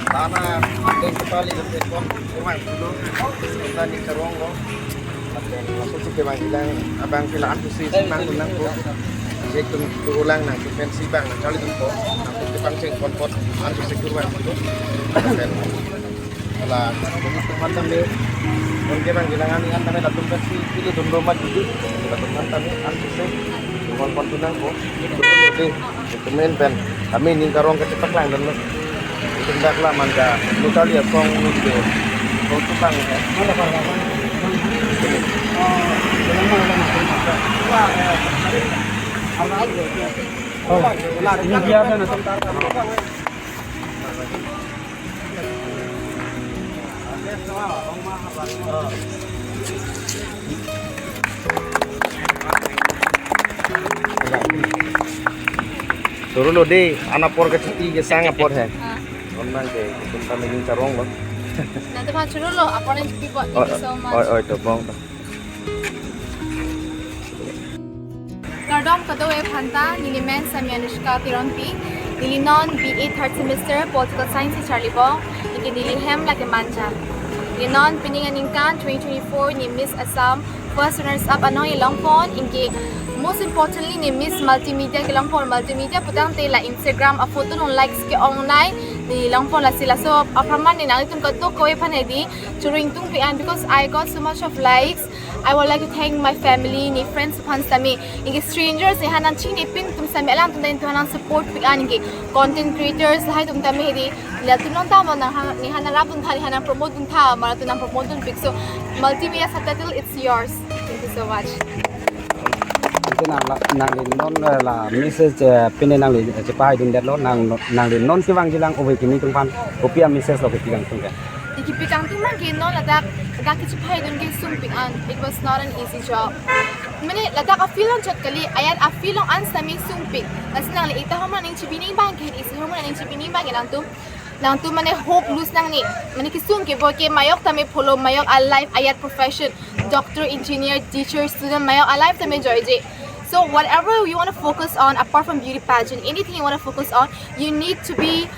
Sana din kali ng telepon. Kumay dulu. Kita di karong lo. Masuk ke bang ilang abang pilaan tu sih senang ulang ko. Jek tu ulang na defensi bang na kali tu ko. Nanti kita ceng konpot antu secure tu. Ala begitu macam ni. Mungkin bang ilangan ni antara datum versi itu dulu mat dulu. Datum macam ni antu se konpot tu nang ko. Dulu deh. Kemen pen kami ni karong kecepat lang dan tindaklah manja. Kita lihat kong video. Kong tukang ya. Ini dia kan atau suruh lo deh, anak por kecil tiga sangat por he. Orang ke, kita ingin carong lo. Nanti pan suruh lo, apa yang people thank you so much. Oi, tu bang. Nardom kadoe phanta nilimen sami Anuska Teronpi nili non BA third semester political science Charlie Bong iki nili hem like a manja nili non piningan ingkan 2024 ni Miss Assam first runners up anong Longphar inki most importantly ni Miss multimedia ke Longphar multimedia putang te la Instagram a photo non likes ke online ni Longphar la sila so apraman ni nang itung kadto koe phanedi churing tung pian because I got so much of likes. I would like to thank my family, ni friends upon sami, ingi strangers ni hanan chini pin tum sami alam tum din tuhanan support pian ingi content creators lahat tum tami hedi la tunong tama na ni hanan rabun thari hanan promote tum tha mara tunang promote tum pic so multimedia subtitle it's yours. Thank you so much. itu nang non la message pin nang li cepai dun det lo nang non siwang jilang obe kini tungpan kopia message lo kilang tungkan. Ikipikang tumang gino ladak kichipai dun gi sumping an. It was not an easy job. Mane ladak a feeling chat kali ayat a feeling an sami sumping. Asnang li ita homan ning chibining bang ken isi homan ning chibining bang nang tu mane hope lose nang ni. Mane kisum ke boy ke mayok tame follow mayok a life ayat profession doctor engineer teacher student mayok a life tame joy je. So whatever you want to focus on apart from beauty pageant, anything you want to focus on, you need to be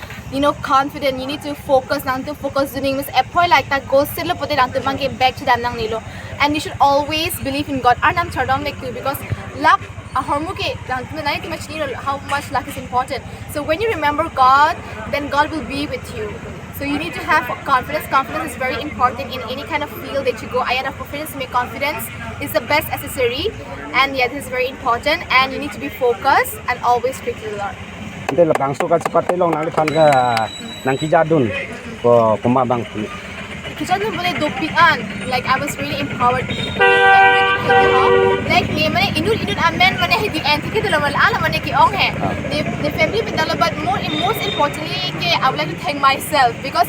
confident. You need to focus nang to focus doing means apply like that goal sila putih nang to get back to them nang nilo. And you should always believe in God. Anam chardom like too because luck a hormuke nang to nai to much how much luck is important. So when you remember God, then God will be with you. So you need to have confidence. Confidence is very important in any kind of field that you go. I have confidence. Make confidence is the best accessory, and yeah, this is very important. And you need to be focused and always quickly learn. Nanti langsung kan seperti long nang pan ka nang kijadun ko kumabang ni. Kijadun boleh dopian. Like I was really empowered. Like ni mana inun amen mana hedi anti kita lawan ala mana ki ong hai. The family bindala but most importantly ke I would like to thank myself because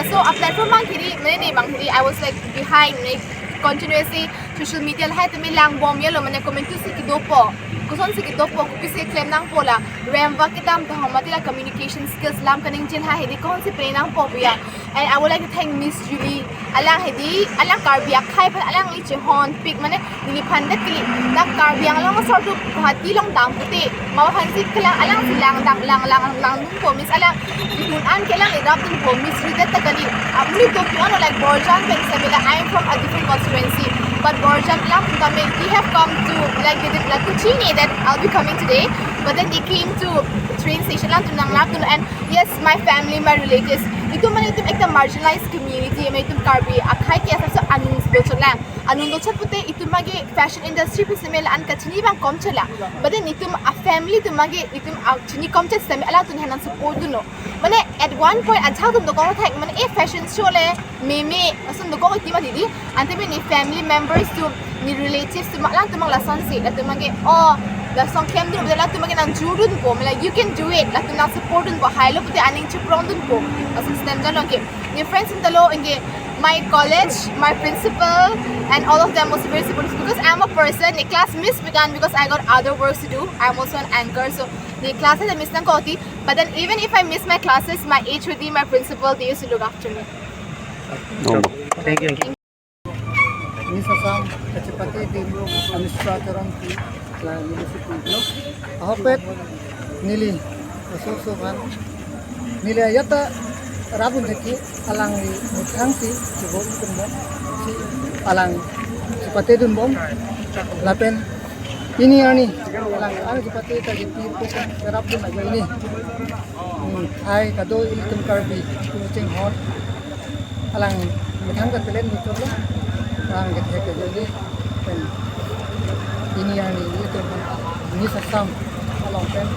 so a platform bang kiri mana ni bang kiri I was like behind like continuously social media hai tumi lang bom yelo mana comment tu si kidopo. Kuson si kidopo kupisi claim nang pola. Remember kita am matila communication skills lam kaning jin ha hedi kon si pre nang po biya. And I would like to thank Miss Julie. Alang hedi, alang karbi akai pan alang li hon pick mana ni pandat kili. Nak karbi ang lang sort of hati long dang puti. Mawahan si kelang alang silang lang po Miss alang itunan kelang idap dun po Miss Julie takali. Amni to piano like Borjan pen sabila I am from a different constituency. But Borjan lang kami they have come to like they did like Kuchini that I'll be coming today. But then they came to train station lang tunang lapun and yes my family my relatives itu mana itu ekta marginalized community may itu karbi akai ki asa anong dochat lang anong dochat pute itu magi fashion industry pisemel an kachini bang kom chala but then itu a family itu magi itu chini kom chat sem ala tun hanan support duno mane at one point achha dum dokong thak mane e fashion show le meme asun dokong ti ma didi ante ni family members to ni relatives to lang tumang lason si at magi oh la song kem dun bela tu magi nang jurun po like you can do it la tu nang support dun po hilo pute aning chiprong dun po as stem jalong ke your friends in the law inge my college my principal and all of them was very supportive because I'm a person the class miss began because I got other works to do. I'm also an anchor so the classes I miss nang koti but then even if I miss my classes my HOD my principal they used to look after me. Thank you. Miss Assam kachipati di Anuska Teronpi la university no ahopet nili so kan nili ayata rabun deki alangli mutangsi cibo ikun bom si alang cepate dun bom lapen ini ani alang anu cepate tadi pir ko rabun aja ini hai kado itum karbi kucing hot alang mutang ka telen itu lo alang ke ini pen ini ani itu ini Assam along pen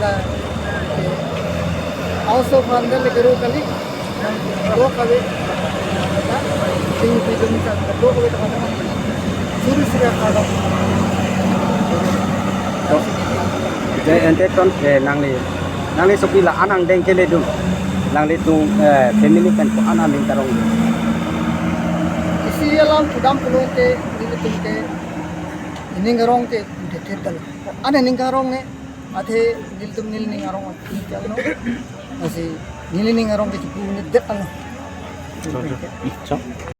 la also from the legero kali do kali sing bidung ka do kali ta suri sira kada je ente ton nangli sopi la anang deng kele dum nangli tung family kan ko anang ding tarong isi alam kudam pulote dilutunte ningarong te detetal ana ningarong ne athe niltum nil ningarong jalno asi nil ningarong ke chupu ne det ano